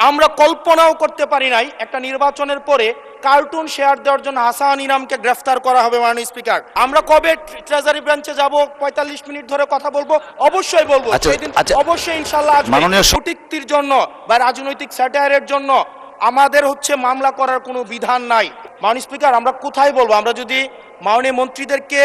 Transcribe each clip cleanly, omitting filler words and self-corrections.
আমরা কল্পনাও করতে পারি নাই একটা নির্বাচনের পরে কার্টুন শেয়ার দেওয়ার জন্য হাসান ইনামকে গ্রেফতার করা হবে মাননীয় স্পিকার। আমরা কবে ট্রেজারি ব্রাঞ্চে যাব, 45 মিনিট ধরে কথা বলবো, অবশ্যই বলবো। সেদিন অবশ্যই ইনশাআল্লাহ কূটনীতির জন্য বা রাজনৈতিক স্যাটায়ারের জন্য আমাদের মামলা করার কোনো বিধান নাই। মাননীয় স্পিকার, আমরা কোথায় বলবো? আমরা যদি মাননীয় মন্ত্রীদেরকে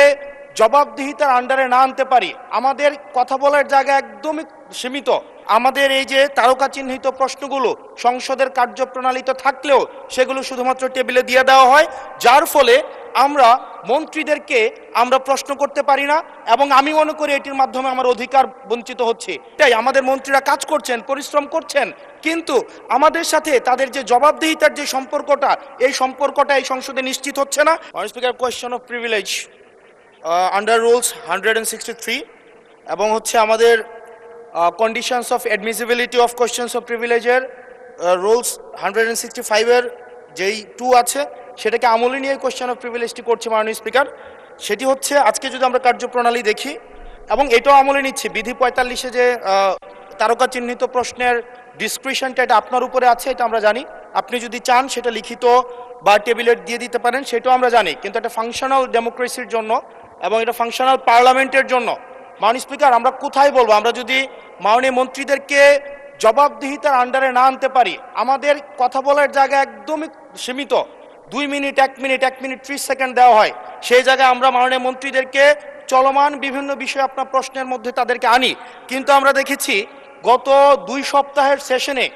জবাবদিহিতার আন্ডারে না আনতে পারি, আমাদের কথা বলার জায়গা একদমই সীমিত। আমাদের এই যে তারকা চিহ্নিত প্রশ্নগুলো সংসদের কার্যপ্রণালীতে থাকলেও সেগুলো শুধুমাত্র টেবিলে দিয়ে দেওয়া হয়, যার ফলে আমরা মন্ত্রীদেরকে আমরা প্রশ্ন করতে পারি না, এবং আমি মনে করি এটির মাধ্যমে আমার অধিকার বঞ্চিত হচ্ছে। তাই আমাদের মন্ত্রীরা কাজ করছেন, পরিশ্রম করছেন, কিন্তু আমাদের সাথে তাদের যে জবাবদিহিতার যে সম্পর্কটা, এই সম্পর্কটা এই সংসদে নিশ্চিত হচ্ছে না। Speaker, question of privilege under rules 163 এবং আমাদের conditions of admissibility of questions of প্রিভিলেজের রুলস 165-এর যেই 2 আছে, সেটাকে আমলে নিয়ে কোয়েশ্চেন অফ প্রিভিলেজটি করছে মাননীয় স্পিকার। সেটি আজকে যদি আমরা কার্যপ্রণালী দেখি, এবং এটাও আমলে নিচ্ছি, বিধি 45-এ যে তারকা চিহ্নিত প্রশ্নের ডিসক্রিপশনটা, এটা আপনার উপরে আছে, এটা আমরা জানি। আপনি যদি চান সেটা লিখিত বা টেবিলে দিয়ে দিতে পারেন, সেটাও আমরা জানি। কিন্তু এটা ফাংশনাল ডেমোক্রেসির জন্য এবং এটা ফাংশনাল পার্লামেন্টের জন্য মাননীয় স্পিকার, আমরা কোথায় বলবো? আমরা যদি মাননীয় মন্ত্রীদেরকে জবাবদিহিতার আন্ডারে না আনতে পারি, আমাদের কথা বলার জায়গা একদমই সীমিত। 2 মিনিট, 1 মিনিট, 1 মিনিট 30 সেকেন্ড দেওয়া হয়। সেই জায়গায় আমরা মাননীয় মন্ত্রীদেরকে চলমান বিভিন্ন বিষয়ে আপনার প্রশ্নের মধ্যে তাদেরকে আনি। কিন্তু আমরা দেখেছি গত 2 সপ্তাহের সেশনে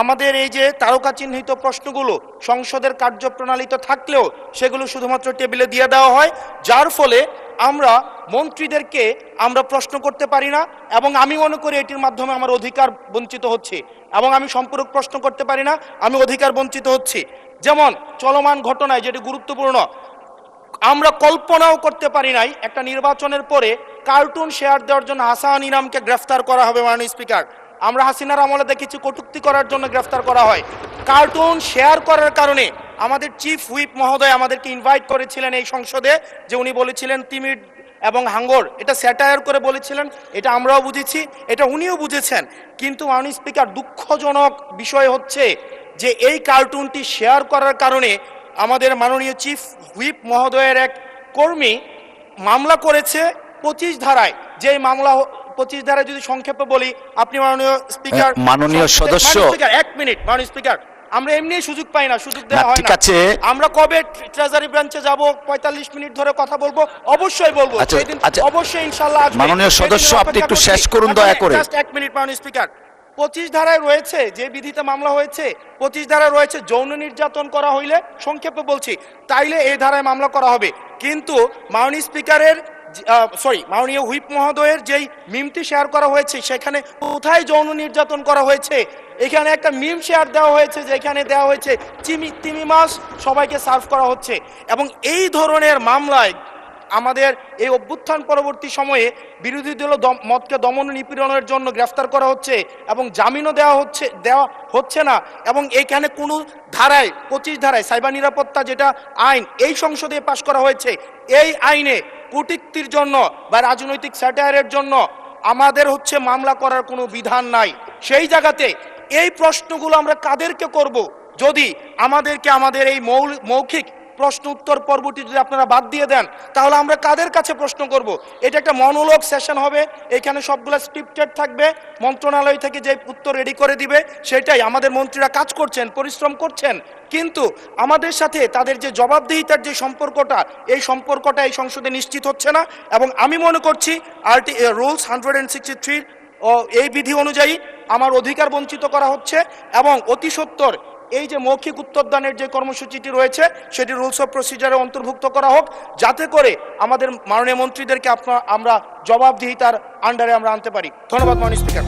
আমাদের এই যে তারকা চিহ্নিত প্রশ্নগুলো সংসদের কার্যপ্রণালীতে থাকলেও সেগুলো শুধুমাত্র টেবিলে দিয়ে দেওয়া হয়, যার ফলে আমরা মন্ত্রীদেরকে আমরা প্রশ্ন করতে পারি না, এবং আমি মনে করি এটির মাধ্যমে আমার অধিকার বঞ্চিত হচ্ছে, এবং আমি সম্পূরক প্রশ্ন করতে পারি না, আমি অধিকার বঞ্চিত হচ্ছি। যেমন চলমান ঘটনায় যেটি গুরুত্বপূর্ণ, আমরা কল্পনাও করতে পারি নাই একটা নির্বাচনের পরে কার্টুন শেয়ার দেওয়ার জন্য হাসান ইনামকে গ্রেফতার করা হবে মাননীয় স্পিকার। আমরা হাসিনার আমলে দেখেছি কটূক্তি করার জন্য গ্রেফতার করা হয়। কার্টুন শেয়ার করার কারণে আমাদের চিফ হুইপ মহোদয় আমাদেরকে ইনভাইট করেছিলেন এই সংসদে, যে উনি বলেছিলেন তিমির এবং হাঙ্গর, এটা স্যাটায়ার করে বলেছিলেন, এটা আমরাও বুঝেছি, এটা উনিও বুঝেছেন। কিন্তু মাননীয় স্পিকার, দুঃখজনক বিষয় যে এই কার্টুনটি শেয়ার করার কারণে আমাদের মাননীয় চিফ হুইপ মহোদয়ের এক কর্মী মামলা করেছে 25 ধারায়। যে মামলা 25 ধারায় যদি সংক্ষেপে বলি, আপনি মাননীয় স্পিকার, মাননীয় সদস্য, 1 মিনিট মাননীয় স্পিকার, আমরা এমনি সুযোগ পাই না, সুযোগ দেওয়া হয় না। আমরা কবে ট্রেজারি ব্রাঞ্চে যাব, 45 মিনিট ধরে কথা বলবো, অবশ্যই বলবো। সেদিন অবশ্যই ইনশাআল্লাহ আসবে। মাননীয় সদস্য, আপনি একটু শেষ করুন দয়া করে। জাস্ট 1 মিনিট মাননীয় স্পিকার। 25 ধারায় রয়েছে, যে বিধিতে মামলা হয়েছে 25 ধারায় রয়েছে, যৌন নির্যাতন করা হইলে, সংক্ষেপে বলছি, তাইলে এই ধারায় মামলা করা হবে। কিন্তু মাননীয় স্পিকারের মাননীয় হুইপ মহোদয়ের যেই মিমটি শেয়ার করা হয়েছে, সেখানে কোথায় যৌন নির্যাতন করা হয়েছে? এখানে একটা মিম শেয়ার দেওয়া হয়েছে, যেখানে দেওয়া হয়েছে তিমি মাছ সবাইকে সার্ভ করা হচ্ছে। এবং এই ধরনের মামলায় আমাদের এই অভ্যুত্থান পরবর্তী সময়ে বিরোধী দল মতকে দমন নিপীড়নের জন্য গ্রেফতার করা হচ্ছে, এবং জামিনও দেওয়া হচ্ছে না। এবং এইখানে কোনো ধারায়, 25 ধারায় সাইবার নিরাপত্তা যেটা আইন এই সংসদে পাশ করা হয়েছে, এই আইনে কূটনীতির জন্য বা রাজনৈতিক স্যাটায়ারের জন্য আমাদের মামলা করার কোনো বিধান নাই। সেই জায়গাতে এই প্রশ্নগুলো আমরা কাদেরকে করব? যদি আমাদেরকে আমাদের এই মৌখিক প্রশ্ন উত্তর পর্বটি যদি আপনারা বাদ দিয়ে দেন, তাহলে আমরা কাদের কাছে প্রশ্ন করব? এটা একটা মনোলগ সেশন হবে, এখানে সবগুলো স্ক্রিপ্টেড থাকবে, মন্ত্রণালয় থেকে যে উত্তর রেডি করে দিবে সেটাই। আমাদের মন্ত্রীরা কাজ করছেন, পরিশ্রম করছেন, কিন্তু আমাদের সাথে তাদের যে জবাবদিহিতার যে সম্পর্কটা, এই সম্পর্কটা এই সংসদে নিশ্চিত হচ্ছে না। এবং আমি মনে করছি রুলস 163 এই বিধি অনুযায়ী আমার অধিকার বঞ্চিত করা হচ্ছে, এবং অতি সত্বর এই যে মৌখিক উত্তরদানের যে কর্মসূচিটি রয়েছে, সেটি রুলস অফ প্রসিজারে অন্তর্ভুক্ত করা হোক, যাতে করে আমাদের মাননীয় মন্ত্রীদেরকে আমরা জবাবদিহিতার আন্ডারে আমরা আনতে পারি। ধন্যবাদ মাননীয় স্পিকার।